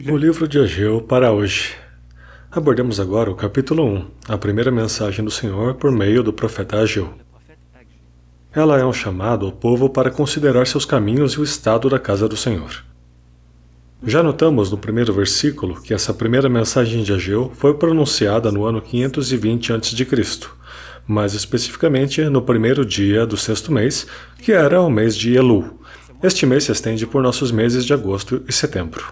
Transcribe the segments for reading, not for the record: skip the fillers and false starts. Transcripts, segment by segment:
O livro de Ageu para hoje. Abordemos agora o capítulo 1, a primeira mensagem do Senhor por meio do profeta Ageu. Ela é um chamado ao povo para considerar seus caminhos e o estado da casa do Senhor. Já notamos no primeiro versículo que essa primeira mensagem de Ageu foi pronunciada no ano 520 a.C., mais especificamente no primeiro dia do sexto mês, que era o mês de Elul. Este mês se estende por nossos meses de agosto e setembro.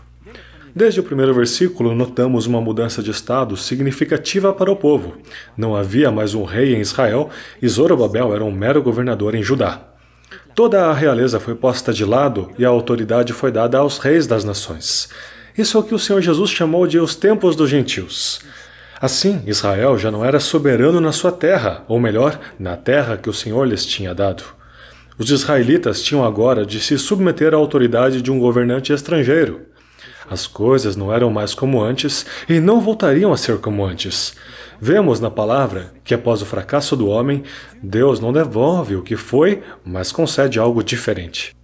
Desde o primeiro versículo, notamos uma mudança de estado significativa para o povo. Não havia mais um rei em Israel e Zorobabel era um mero governador em Judá. Toda a realeza foi posta de lado e a autoridade foi dada aos reis das nações. Isso é o que o Senhor Jesus chamou de os tempos dos gentios. Assim, Israel já não era soberano na sua terra, ou melhor, na terra que o Senhor lhes tinha dado. Os israelitas tinham agora de se submeter à autoridade de um governante estrangeiro. As coisas não eram mais como antes e não voltariam a ser como antes. Vemos na palavra que após o fracasso do homem, Deus não devolve o que foi, mas concede algo diferente.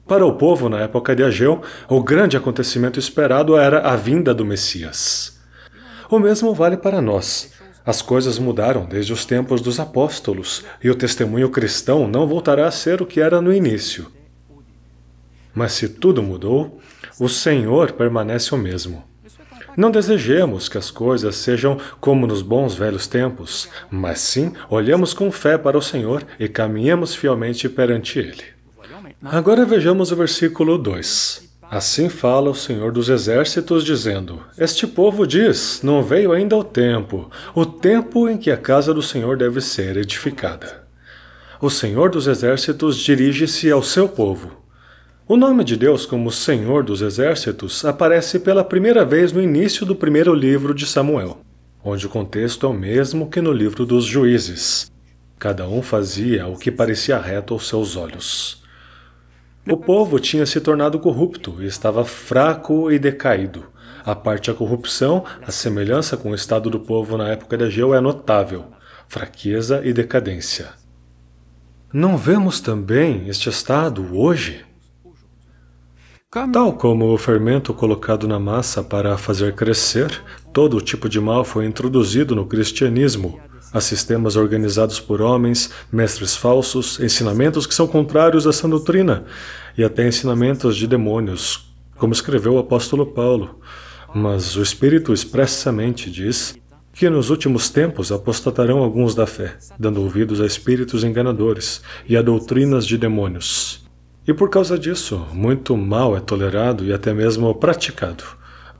Para o povo na época de Ageu, o grande acontecimento esperado era a vinda do Messias. O mesmo vale para nós. As coisas mudaram desde os tempos dos apóstolos e o testemunho cristão não voltará a ser o que era no início. Mas se tudo mudou, o Senhor permanece o mesmo. Não desejemos que as coisas sejam como nos bons velhos tempos, mas sim olhemos com fé para o Senhor e caminhemos fielmente perante Ele. Agora vejamos o versículo 2. Assim fala o Senhor dos Exércitos, dizendo: Este povo diz, não veio ainda o tempo em que a casa do Senhor deve ser edificada. O Senhor dos Exércitos dirige-se ao seu povo. O nome de Deus como Senhor dos Exércitos aparece pela primeira vez no início do primeiro livro de Samuel, onde o contexto é o mesmo que no livro dos Juízes. Cada um fazia o que parecia reto aos seus olhos. O povo tinha se tornado corrupto e estava fraco e decaído. A parte da corrupção, a semelhança com o estado do povo na época de Ageu é notável: fraqueza e decadência. Não vemos também este estado hoje? Tal como o fermento colocado na massa para a fazer crescer, todo tipo de mal foi introduzido no cristianismo. Há sistemas organizados por homens, mestres falsos, ensinamentos que são contrários à sã doutrina, e até ensinamentos de demônios, como escreveu o apóstolo Paulo. Mas o Espírito expressamente diz que nos últimos tempos apostatarão alguns da fé, dando ouvidos a espíritos enganadores e a doutrinas de demônios. E por causa disso, muito mal é tolerado e até mesmo praticado.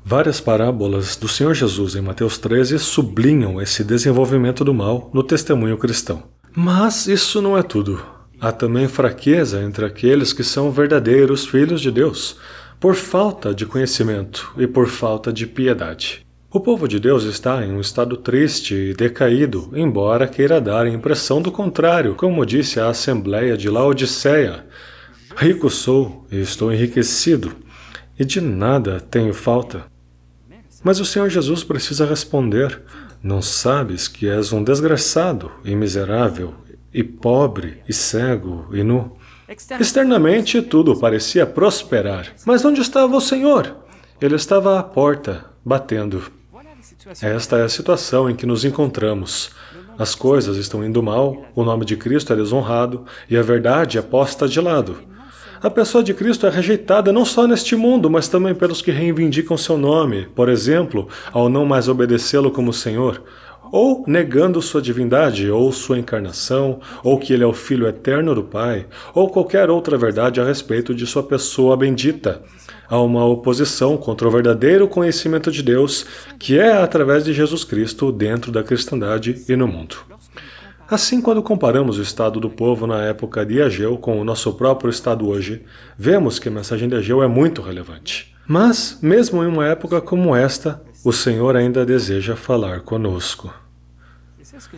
Várias parábolas do Senhor Jesus em Mateus 13 sublinham esse desenvolvimento do mal no testemunho cristão. Mas isso não é tudo. Há também fraqueza entre aqueles que são verdadeiros filhos de Deus, por falta de conhecimento e por falta de piedade. O povo de Deus está em um estado triste e decaído, embora queira dar a impressão do contrário, como disse a Assembleia de Laodiceia: Rico sou e estou enriquecido, e de nada tenho falta. Mas o Senhor Jesus precisa responder: não sabes que és um desgraçado e miserável, e pobre, e cego, e nu? Externamente tudo parecia prosperar. Mas onde estava o Senhor? Ele estava à porta, batendo. Esta é a situação em que nos encontramos. As coisas estão indo mal, o nome de Cristo é desonrado, e a verdade é posta de lado. A pessoa de Cristo é rejeitada não só neste mundo, mas também pelos que reivindicam seu nome, por exemplo, ao não mais obedecê-lo como Senhor, ou negando sua divindade, ou sua encarnação, ou que ele é o Filho eterno do Pai, ou qualquer outra verdade a respeito de sua pessoa bendita. Há uma oposição contra o verdadeiro conhecimento de Deus, que é através de Jesus Cristo dentro da cristandade e no mundo. Assim, quando comparamos o estado do povo na época de Ageu com o nosso próprio estado hoje, vemos que a mensagem de Ageu é muito relevante. Mas, mesmo em uma época como esta, o Senhor ainda deseja falar conosco.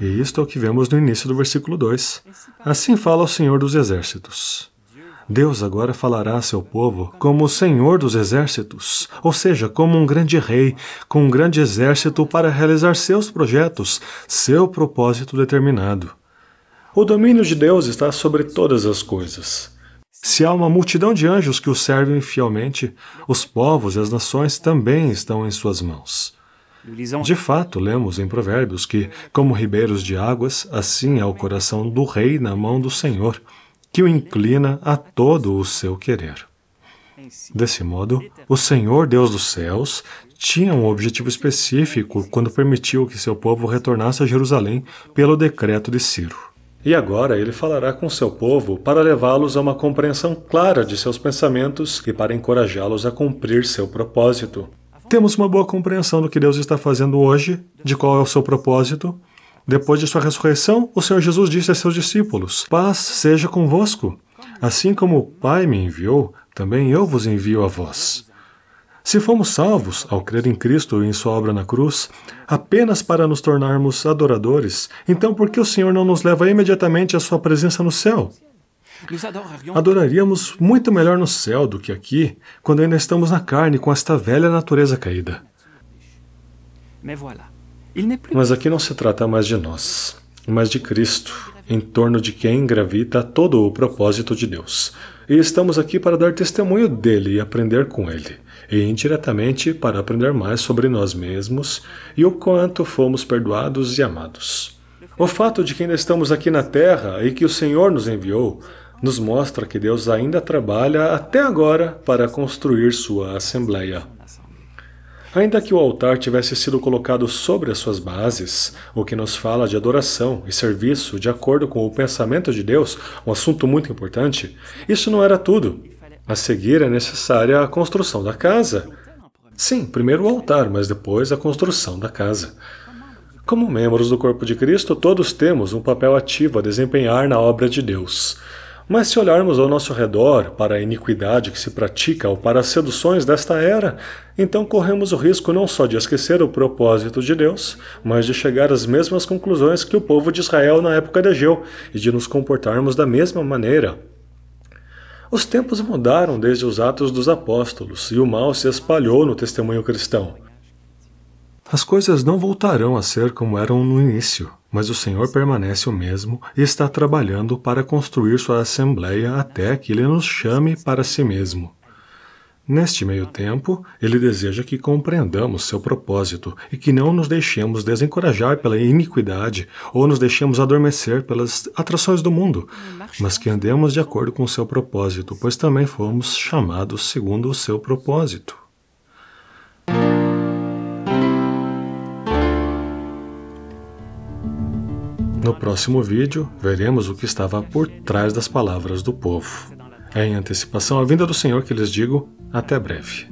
E isto é o que vemos no início do versículo 2. Assim fala o Senhor dos Exércitos. Deus agora falará a seu povo como o Senhor dos Exércitos, ou seja, como um grande rei, com um grande exército para realizar seus projetos, seu propósito determinado. O domínio de Deus está sobre todas as coisas. Se há uma multidão de anjos que o servem fielmente, os povos e as nações também estão em suas mãos. De fato, lemos em Provérbios que, como ribeiros de águas, assim é o coração do rei na mão do Senhor, que o inclina a todo o seu querer. Desse modo, o Senhor Deus dos céus tinha um objetivo específico quando permitiu que seu povo retornasse a Jerusalém pelo decreto de Ciro. E agora ele falará com seu povo para levá-los a uma compreensão clara de seus pensamentos e para encorajá-los a cumprir seu propósito. Temos uma boa compreensão do que Deus está fazendo hoje, de qual é o seu propósito. Depois de sua ressurreição, o Senhor Jesus disse a seus discípulos: "Paz seja convosco. Assim como o Pai me enviou, também eu vos envio a vós." Se fomos salvos, ao crer em Cristo e em sua obra na cruz, apenas para nos tornarmos adoradores, então por que o Senhor não nos leva imediatamente à sua presença no céu? Adoraríamos muito melhor no céu do que aqui, quando ainda estamos na carne com esta velha natureza caída. Mas aqui não se trata mais de nós, mas de Cristo, em torno de quem gravita todo o propósito de Deus. E estamos aqui para dar testemunho dele e aprender com ele, e indiretamente para aprender mais sobre nós mesmos e o quanto fomos perdoados e amados. O fato de que ainda estamos aqui na Terra e que o Senhor nos enviou nos mostra que Deus ainda trabalha até agora para construir sua Assembleia. Ainda que o altar tivesse sido colocado sobre as suas bases, o que nos fala de adoração e serviço de acordo com o pensamento de Deus, um assunto muito importante, isso não era tudo. A seguir é necessária a construção da casa. Sim, primeiro o altar, mas depois a construção da casa. Como membros do corpo de Cristo, todos temos um papel ativo a desempenhar na obra de Deus. Mas se olharmos ao nosso redor para a iniquidade que se pratica ou para as seduções desta era, então corremos o risco não só de esquecer o propósito de Deus, mas de chegar às mesmas conclusões que o povo de Israel na época de Ageu e de nos comportarmos da mesma maneira. Os tempos mudaram desde os Atos dos Apóstolos e o mal se espalhou no testemunho cristão. As coisas não voltarão a ser como eram no início, mas o Senhor permanece o mesmo e está trabalhando para construir sua Assembleia até que Ele nos chame para si mesmo. Neste meio tempo, Ele deseja que compreendamos seu propósito e que não nos deixemos desencorajar pela iniquidade ou nos deixemos adormecer pelas atrações do mundo, mas que andemos de acordo com seu propósito, pois também fomos chamados segundo o seu propósito. No próximo vídeo, veremos o que estava por trás das palavras do povo. É em antecipação à vinda do Senhor que lhes digo, até breve.